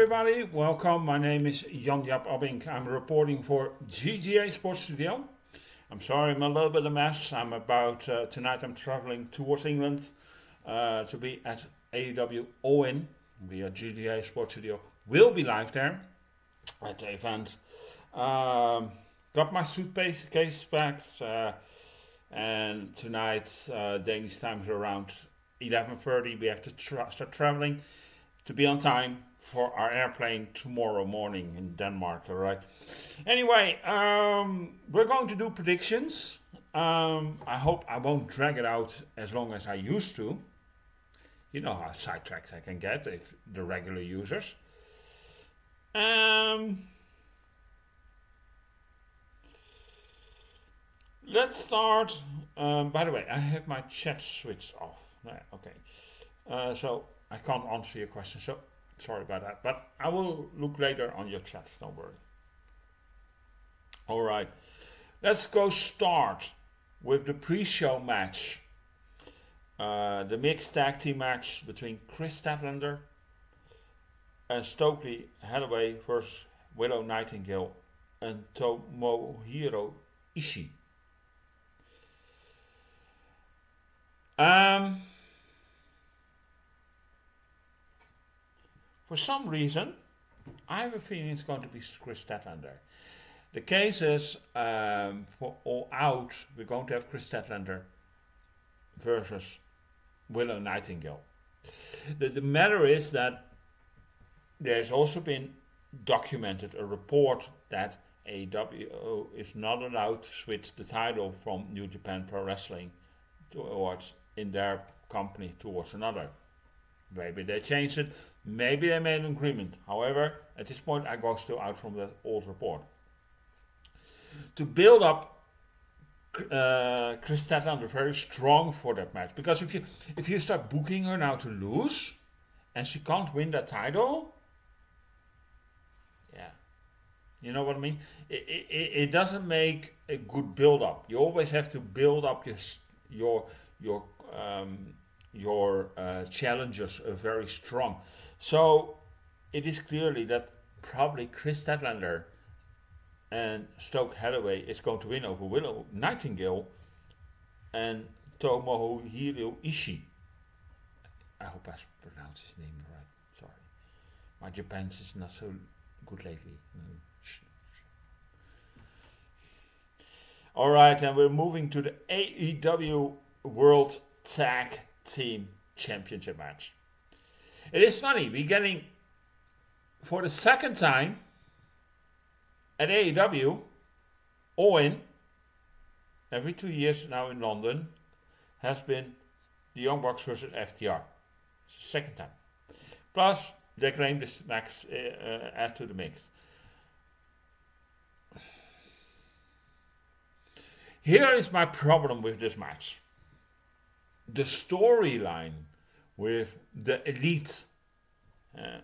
everybody, welcome. My name is Jan-Jaap Abbink. I'm reporting for GGA Sports Studio. I'm sorry, I'm a little bit of a mess. Tonight I'm traveling towards England to be at AEW All In. We at GGA Sports Studio will be live there at the event. Got my suitcase packed and tonight Danish time is around 11:30. We have to start traveling to be on time for our airplane tomorrow morning in Denmark, alright? Anyway, we're going to do predictions. I hope I won't drag it out as long as I used to. You know how sidetracked I can get if the regular users. Let's start. By the way, I have my chat switched off. Okay. So I can't answer your question, so sorry about that. But I will look later on your chats, don't worry. Alright, let's go start with the pre-show match. The mixed tag team match between Chris Statlander and Stokely Hathaway versus Willow Nightingale and Tomohiro Ishii. For some reason, I have a feeling it's going to be Chris Statlander. The case is, for All Out, we're going to have Chris Statlander versus Willow Nightingale. The matter is that there's also been documented a report that AEW is not allowed to switch the title from New Japan Pro Wrestling towards in their company towards another. Maybe they changed it. Maybe they made an agreement. However, at this point, I go still out from the old report. To build up Chris Statlander very strong for that match, because if you start booking her now to lose, and she can't win that title, yeah, you know what I mean. It doesn't make a good build up. You always have to build up your challengers very strong. So it is clearly that probably Chris Statlander and Stoke Hathaway is going to win over Willow Nightingale and Tomohiro Ishii. I hope I pronounced his name right. Sorry. My Japanese is not so good lately. Alright, and we're moving to the AEW World Tag Team Championship match. It is funny, we're getting, for the second time at AEW, All In, every 2 years now in London, has been the Young Bucks versus FTR. It's the second time. Plus, they claim this max add to the mix. Here is my problem with this match. The storyline with the Elite, the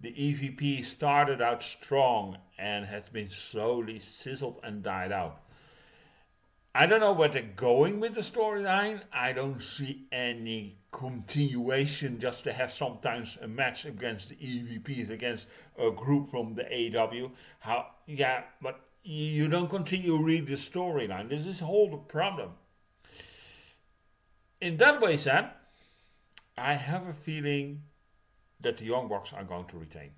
EVP started out strong and has been slowly sizzled and died out. I don't know where they're going with the storyline. I don't see any continuation just to have sometimes a match against the EVPs, against a group from the AEW. But you don't continue to read the storyline. This is the whole problem. In that way said, I have a feeling that the Young Bucks are going to retain.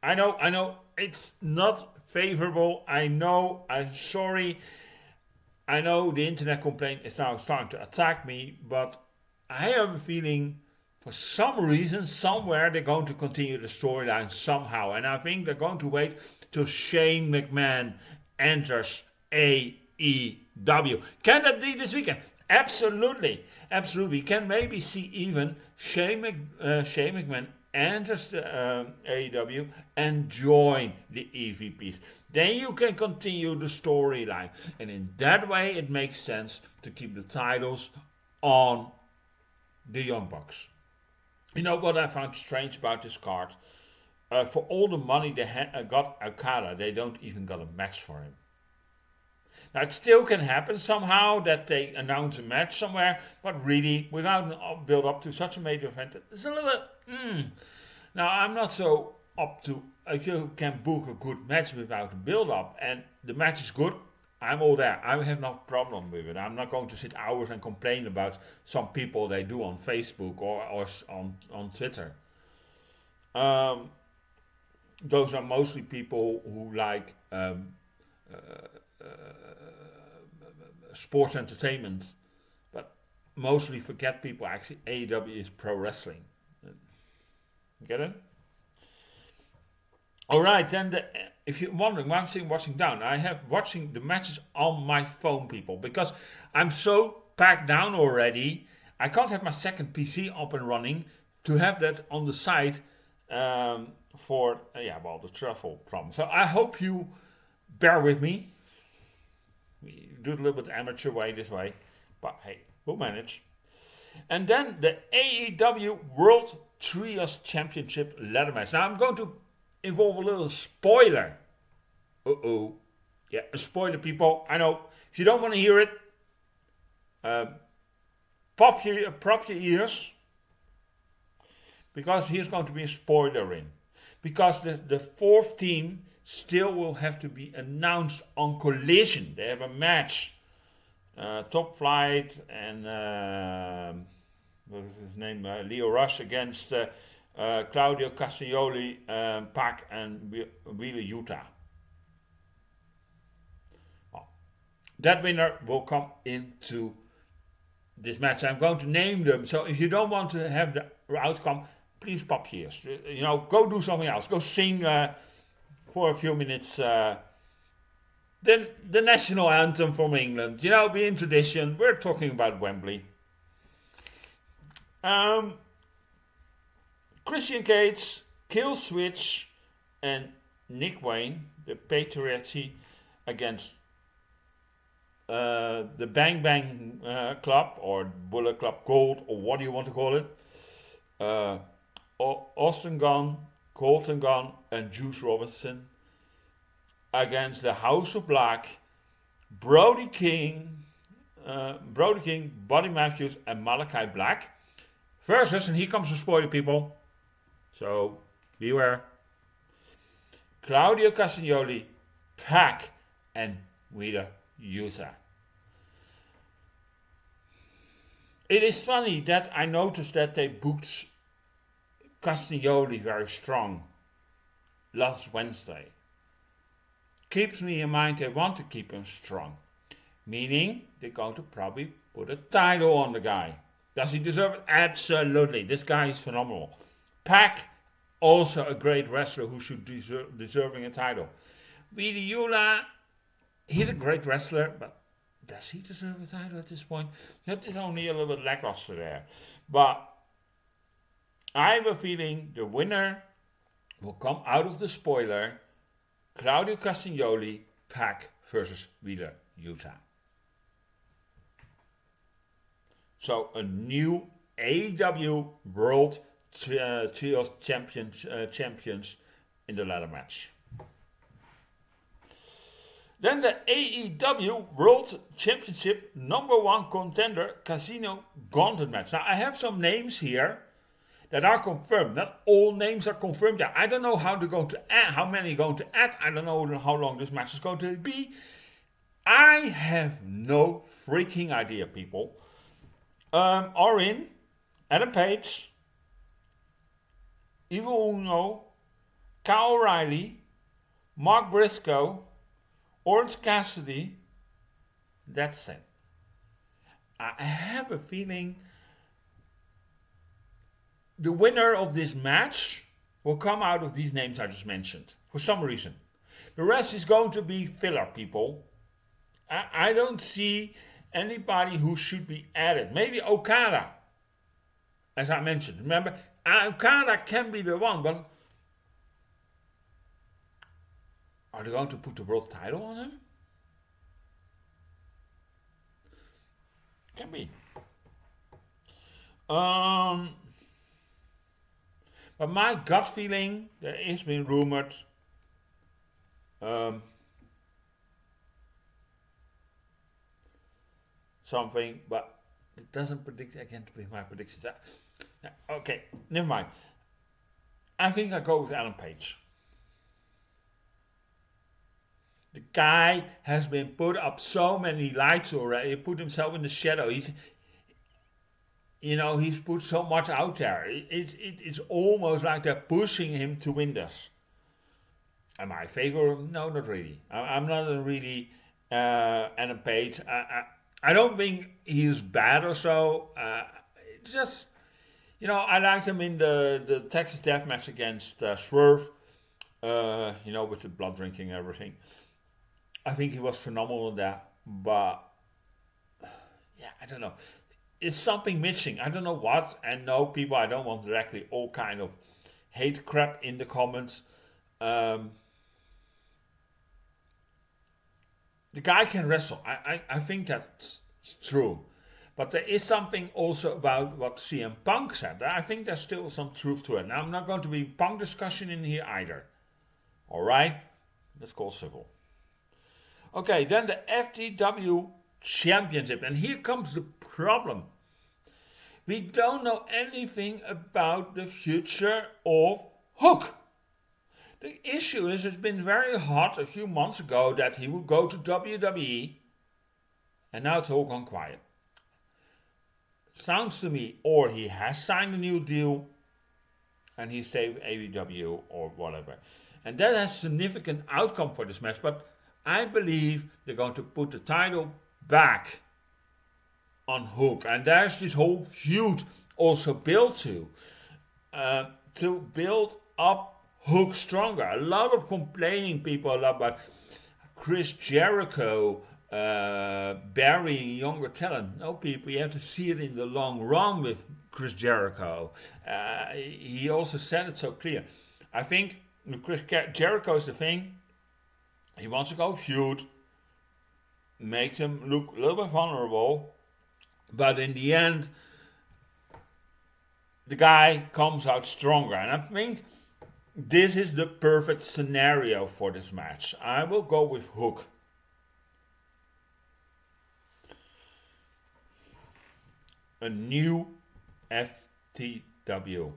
I know, it's not favorable. I'm sorry. I know the internet complaint is now starting to attack me, but I have a feeling for some reason, somewhere, they're going to continue the storyline somehow. And I think they're going to wait till Shane McMahon enters AEW. Can that be this weekend? Absolutely. We can maybe see even Shane McMahon enters the AEW and join the EVPs. Then you can continue the storyline. And in that way, it makes sense to keep the titles on the Young Bucks. You know what I found strange about this card? For all the money they got Okada, they don't even got a match for him. Now, it still can happen somehow that they announce a match somewhere, but really, without a build up to such a major event, it's a little bit. Now, I'm not so up to if you can book a good match without a build up and the match is good. I'm all there. I have no problem with it. I'm not going to sit hours and complain about some people they do on Facebook or on Twitter. Those are mostly people who like sports entertainment, but mostly forget people actually AEW is pro wrestling. Get it? Alright, then if you're wondering why I'm sitting watching down, I have watching the matches on my phone, people, because I'm so packed down already. I can't have my second PC up and running to have that on the side for the travel problem. So I hope you bear with me. We do it a little bit amateur way this way, but hey, we'll manage. And then the AEW World Trios Championship ladder match. Now I'm going to involve a little spoiler. Yeah, a spoiler, people. I know. If you don't want to hear it, prop your ears. Because here's going to be a spoiler in. Because the fourth team still will have to be announced on Collision. They have a match. Top Flight and what is his name? Leo Rush against Claudio Castagnoli, Pac, and Wheeler Utah. Well, that winner will come into this match. I'm going to name them. So if you don't want to have the outcome, please pop your ears. Go do something else. Go sing for a few minutes. Then the national anthem from England. Be in tradition. We're talking about Wembley. Christian Cage, Kill Switch, and Nick Wayne, the Patriarchy, against the Bang Bang Club, or Bullet Club Gold, or what do you want to call it? Austin Gunn, Colton Gunn, and Juice Robinson against the House of Black, Brody King, Buddy Matthews, and Malachi Black versus, and here comes the spoiler, people, so beware, Claudio Castagnoli, Pac, and Wheeler Utah. It is funny that I noticed that they booked Castagnoli very strong last Wednesday. Keeps me in mind they want to keep him strong, meaning they're going to probably put a title on the guy. Does he deserve it? Absolutely. This guy is phenomenal. Pac, also a great wrestler who should deserving a title. Wheeler Utah, he's a great wrestler, but does he deserve a title at this point? That is only a little bit lackluster there. But I have a feeling the winner will come out of the spoiler. Claudio Castagnoli, Pac versus Wheeler Utah. So a new AEW World Trios champions in the ladder match. Then the AEW World Championship #1 contender Casino Gauntlet match. Now I have some names here that are confirmed. Not all names are confirmed. Yeah, I don't know how they're going to add, how many are going to add. I don't know how long this match is going to be. I have no freaking idea, people. Are in Adam Page, Evil Uno, Kyle O'Reilly, Mark Briscoe, Orange Cassidy. That's it. I have a feeling the winner of this match will come out of these names I just mentioned, for some reason. The rest is going to be filler, people. I don't see anybody who should be added. Maybe Okada, as I mentioned. Remember, Okada can be the one, but are they going to put the world title on him? Can be. But my gut feeling, there has been rumored something, but it doesn't predict again with my predictions. Okay, never mind. I think I go with Alan Page. The guy has been put up so many lights already. He put himself in the shadow. He's put so much out there. It's almost like they're pushing him to win this. Am I favor? No, not really. I'm not a really Adam Page. I don't think he's bad or so. It's just, I liked him in the Texas Death match against Swerve. With the blood drinking and everything. I think he was phenomenal in that. But, yeah, I don't know. It's something missing. I don't know what. And no, people, I don't want directly all kind of hate crap in the comments. The guy can wrestle. I think that's true. But there is something also about what CM Punk said. I think there's still some truth to it. Now, I'm not going to be Punk discussion in here either. Alright? Let's call civil. Okay, then the FTW Championship. And here comes the problem. We don't know anything about the future of Hook. The issue is it's been very hot a few months ago that he would go to WWE. And now it's all gone quiet. Sounds to me, or he has signed a new deal and he stayed with AEW or whatever. And that has significant outcome for this match. But I believe they're going to put the title back on Hook. And there's this whole feud also built to build up Hook stronger. A lot of complaining people about Chris Jericho burying younger talent. No, people, you have to see it in the long run with Chris Jericho. He also said it so clear. I think Chris Jericho is the thing. He wants to go feud, makes him look a little bit vulnerable, but in the end, the guy comes out stronger. And I think this is the perfect scenario for this match. I will go with Hook. A new FTW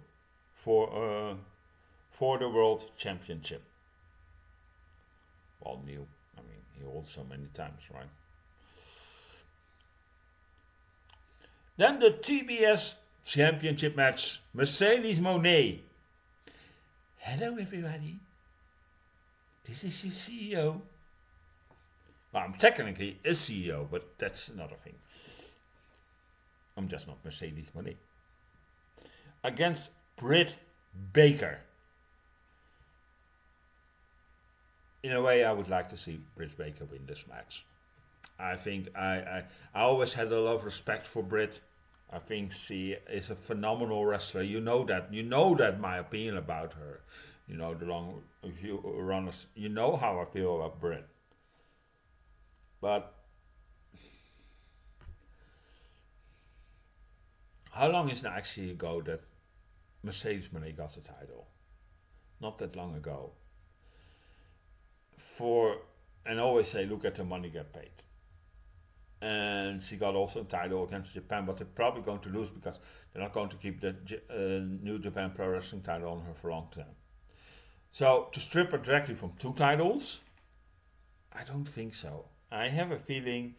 for the World Championship. Well, new. I mean, he holds so many times, right? Then the TBS Championship match. Mercedes Moné. Hello, everybody. This is your CEO. Well, I'm technically a CEO, but that's another thing. I'm just not Mercedes Moné. Against Britt Baker. In a way, I would like to see Britt Baker win this match. I think I always had a lot of respect for Britt. I think she is a phenomenal wrestler. You know that. You know that my opinion about her. You know the long review runners. You know how I feel about Britt. But how long is it actually ago that Mercedes Moné got the title? Not that long ago. And always say, look at the money get paid. And she got also a title against Japan, but they're probably going to lose because they're not going to keep the New Japan Pro Wrestling title on her for a long time. So to strip her directly from 2 titles, I don't think so. I have a feeling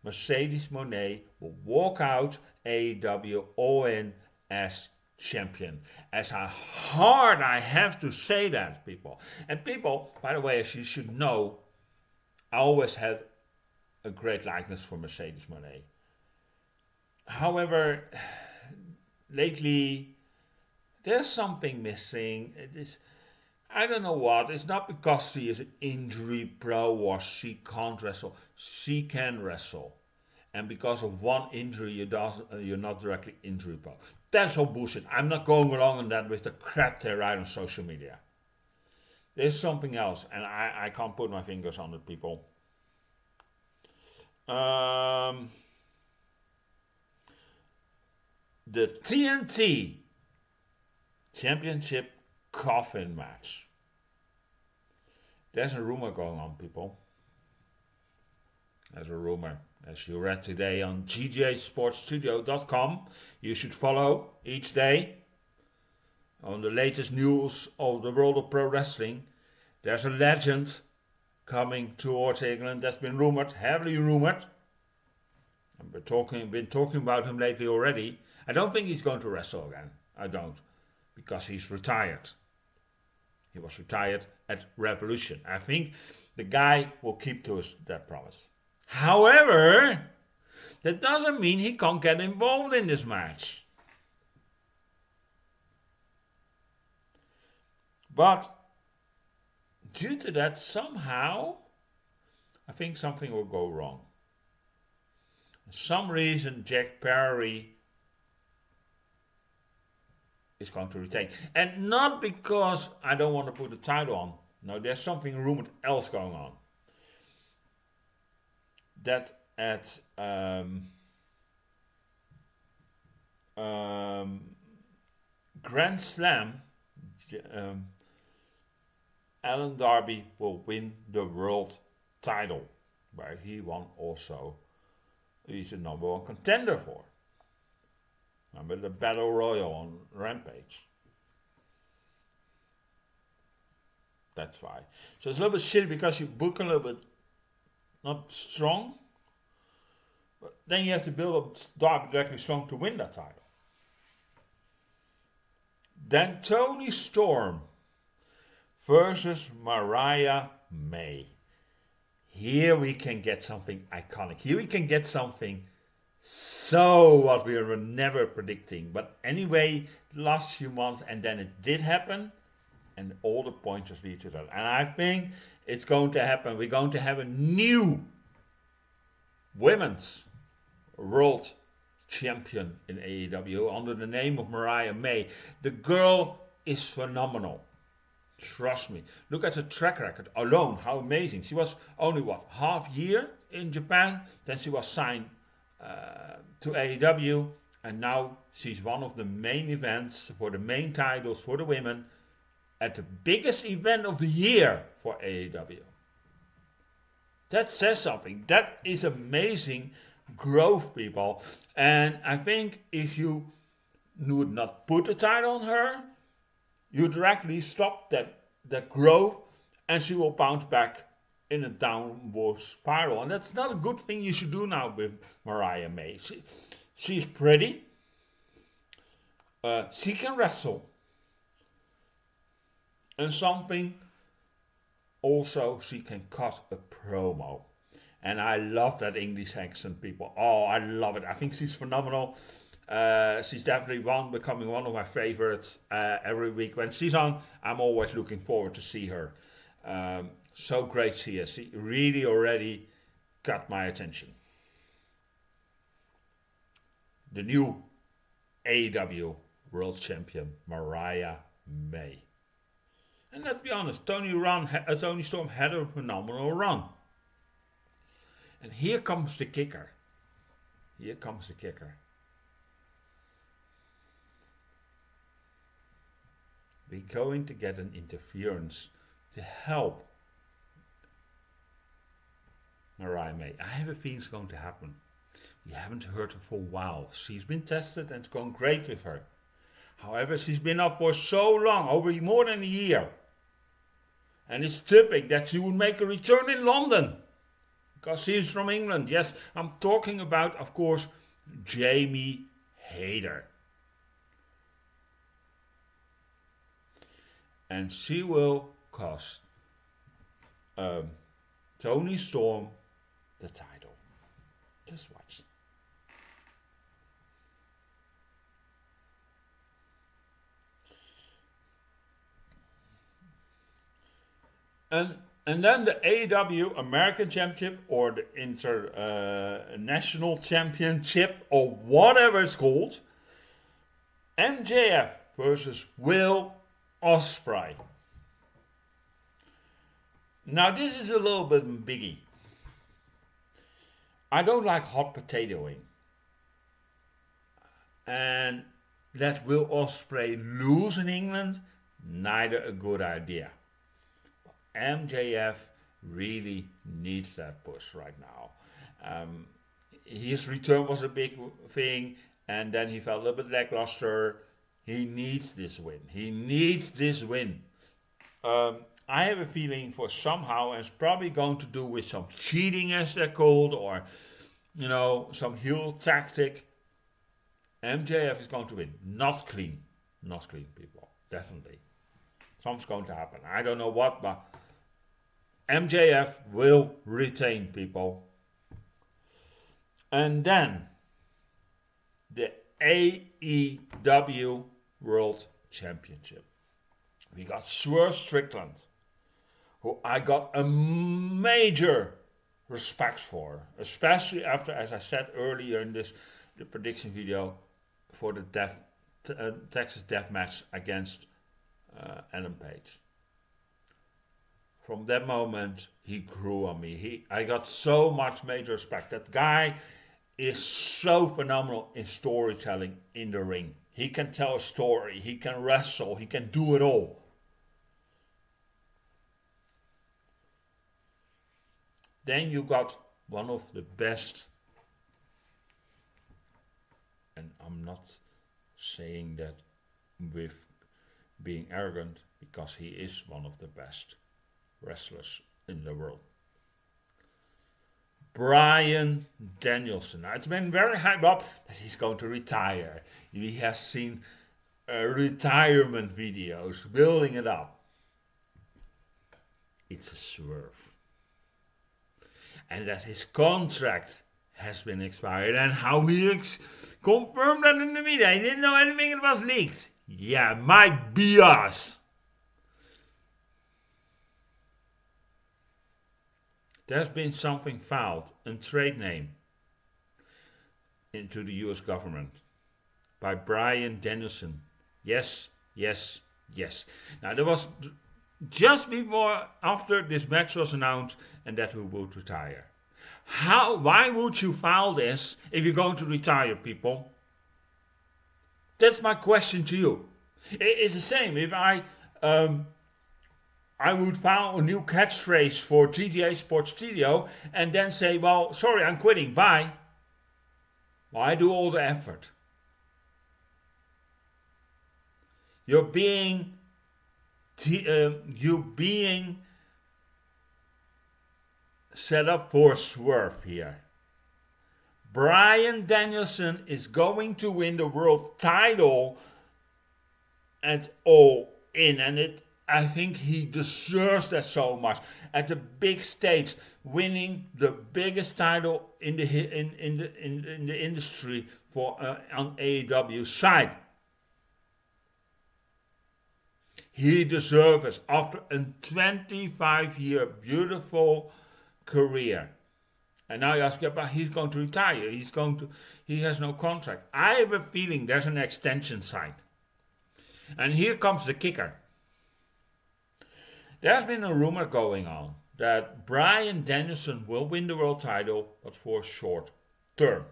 Mercedes Moné will walk out AEW All In as champion. As hard I have to say that, people. And people, by the way, as you should know, I always had a great likeness for Mercedes Moné. However, lately there's something missing. I don't know what. It's not because she is an injury pro or she can't wrestle. She can wrestle. And because of one injury, you're not directly injury pro. That's all bullshit. I'm not going along on that with the crap they write on social media. There's something else, and I can't put my fingers on it, people. The TNT Championship coffin match. There's a rumor going on, people. as a rumor. As you read today on gjasportstudio.com, you should follow each day on the latest news of the world of pro wrestling. There's a legend coming towards England that's been rumored, heavily rumored. And been talking about him lately already. I don't think he's going to wrestle again. I don't. Because he's retired. He was retired at Revolution. I think the guy will keep to that promise. However, that doesn't mean he can't get involved in this match. But due to that, somehow, I think something will go wrong. For some reason, Jack Perry is going to retain. And not because I don't want to put the title on. No, there's something rumored else going on. That at Grand Slam, Alan Darby will win the world title, where he won also. He's a number one contender for. Remember the Battle Royal on Rampage. That's why. So it's a little bit shitty because you book a little bit not strong, but then you have to build up Darby directly strong to win that title. Then Toni Storm versus Mariah May. Here we can get something iconic. Here we can get something so what we were never predicting. But anyway, the last few months, and then it did happen, and all the pointers lead to that. And I think it's going to happen. We're going to have a new women's world champion in AEW under the name of Mariah May. The girl is phenomenal. Trust me. Look at the track record alone. How amazing. She was only, half year in Japan. Then she was signed to AEW. And now she's one of the main events for the main titles for the women at the biggest event of the year for AEW. That says something. That is amazing growth, people. And I think if you would not put the title on her, you directly stop that growth, and she will bounce back in a downward spiral. And that's not a good thing you should do now with Mariah May. She's pretty. She can wrestle. And something also, she can cut a promo. And I love that English accent, people. Oh, I love it. I think she's phenomenal. She's definitely becoming one of my favorites every week. When she's on, I'm always looking forward to see her. So great she is. She really already got my attention. The new AEW World Champion, Mariah May. And let's be honest, Toni Storm had a phenomenal run. And here comes the kicker. Here comes the kicker. We're going to get an interference to help Mariah May. I have a feeling it's going to happen. We haven't heard her for a while. She's been tested and it's going great with her. However, she's been up for so long, over more than a year. And it's typical that she would make a return in London. Because she's from England. Yes, I'm talking about, of course, Jamie Hayter. And she will cost Toni Storm the title. Just watch. And then the AEW American Championship or the International Championship or whatever it's called. MJF versus Will Ospreay. Now this is a little bit biggie. I don't like hot potatoing. And let Will Ospreay lose in England, neither a good idea. MJF really needs that push right now. Um, his return was a big thing, and then he felt a little bit lackluster. He needs this win. He needs this win. I have a feeling for somehow, and it's probably going to do with some cheating, as they're called, or some heel tactic. MJF is going to win. Not clean. Not clean, people. Definitely. Something's going to happen. I don't know what, but MJF will retain, people. And then the AEW World Championship. We got Swerve Strickland, who I got a major respect for, especially after, as I said earlier in the prediction video, for the Texas Death Match against Adam Page. From that moment, he grew on me. I got so much major respect. That guy is so phenomenal in storytelling in the ring. He can tell a story, he can wrestle, he can do it all. Then you got one of the best, and I'm not saying that with being arrogant, because he is one of the best wrestlers in the world. Bryan Danielson. Now, it's been very hyped up that he's going to retire. He has seen retirement videos, building it up. It's a swerve. And that his contract has been expired, and how he confirmed that in the media. He didn't know anything, it was leaked. Yeah, might be us. There's been something filed, a trade name, into the US government by Bryan Danielson. Yes, yes, yes. Now, there was just after this match was announced and that we would retire. Why would you file this if you're going to retire, people? That's my question to you. It's the same if I would file a new catchphrase for GTA Sports Studio and then say, well, sorry, I'm quitting, bye. Why do all the effort? You're being set up for a swerve here. Bryan Danielson is going to win the world title at All In, and I think he deserves that so much. At the big stage, winning the biggest title in the industry for on AEW side. He deserves it after a 25-year beautiful career. And now you ask, but he's going to retire. He has no contract. I have a feeling there's an extension signed. And here comes the kicker. There's been a rumor going on that Bryan Danielson will win the world title, but for a short term.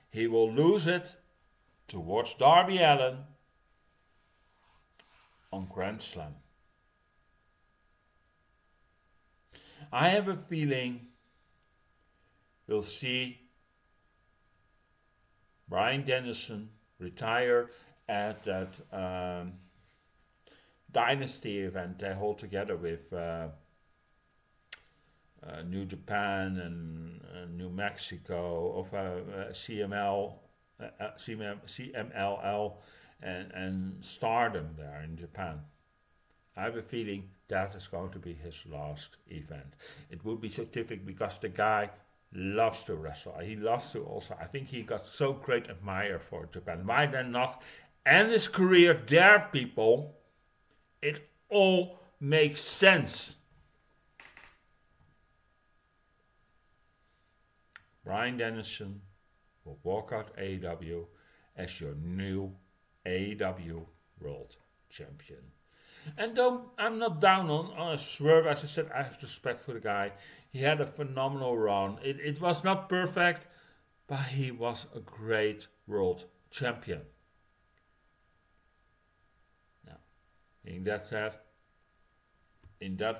He will lose it towards Darby Allin on Grand Slam. I have a feeling we'll see Bryan Danielson retire at that Dynasty event they hold together with New Japan and New Mexico, of CMLL and Stardom there in Japan. I have a feeling that is going to be his last event. It would be so typical because the guy loves to wrestle. He loves to also. I think he got so great admire for Japan. Why then not end his career there, people? It all makes sense. Bryan Danielson will walk out AEW as your new AEW World Champion. And I'm not down on a swerve. As I said, I have respect for the guy. He had a phenomenal run. It was not perfect, but he was a great world champion. Now, in that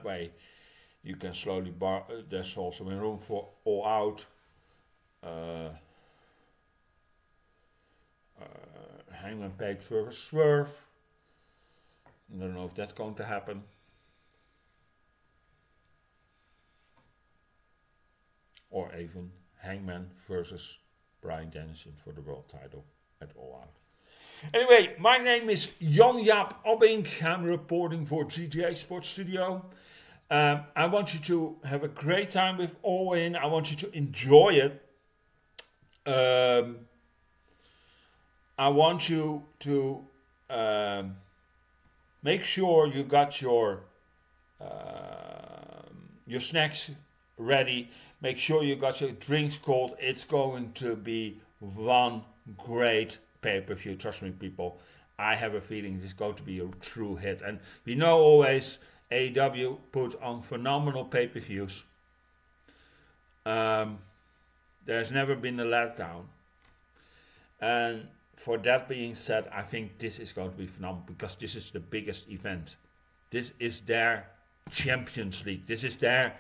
way, You can slowly there's also room for All Out. Hangman Page versus Swerve. I don't know if that's going to happen. Or even Hangman versus Bryan Danielson for the world title at All Out. Anyway, my name is Jan-Jaap Abbink. I'm reporting for GTA Sports Studio. I want you to have a great time with All In. I want you to enjoy it. I want you to make sure you got your snacks ready. Make sure you got your drinks cold. It's going to be one great pay-per-view. Trust me, people. I have a feeling this is going to be a true hit. And we know always AEW put on phenomenal pay-per-views. There's never been a letdown. And for that being said, I think this is going to be phenomenal because this is the biggest event. This is their Champions League. This is their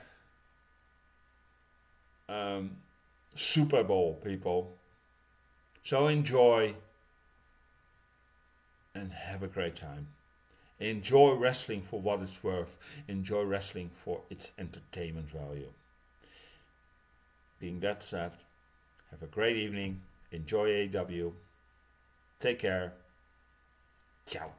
Super Bowl, people. So enjoy and have a great time. Enjoy wrestling for what it's worth. Enjoy wrestling for its entertainment value. Being that said, have a great evening. Enjoy AEW. Take care. Ciao.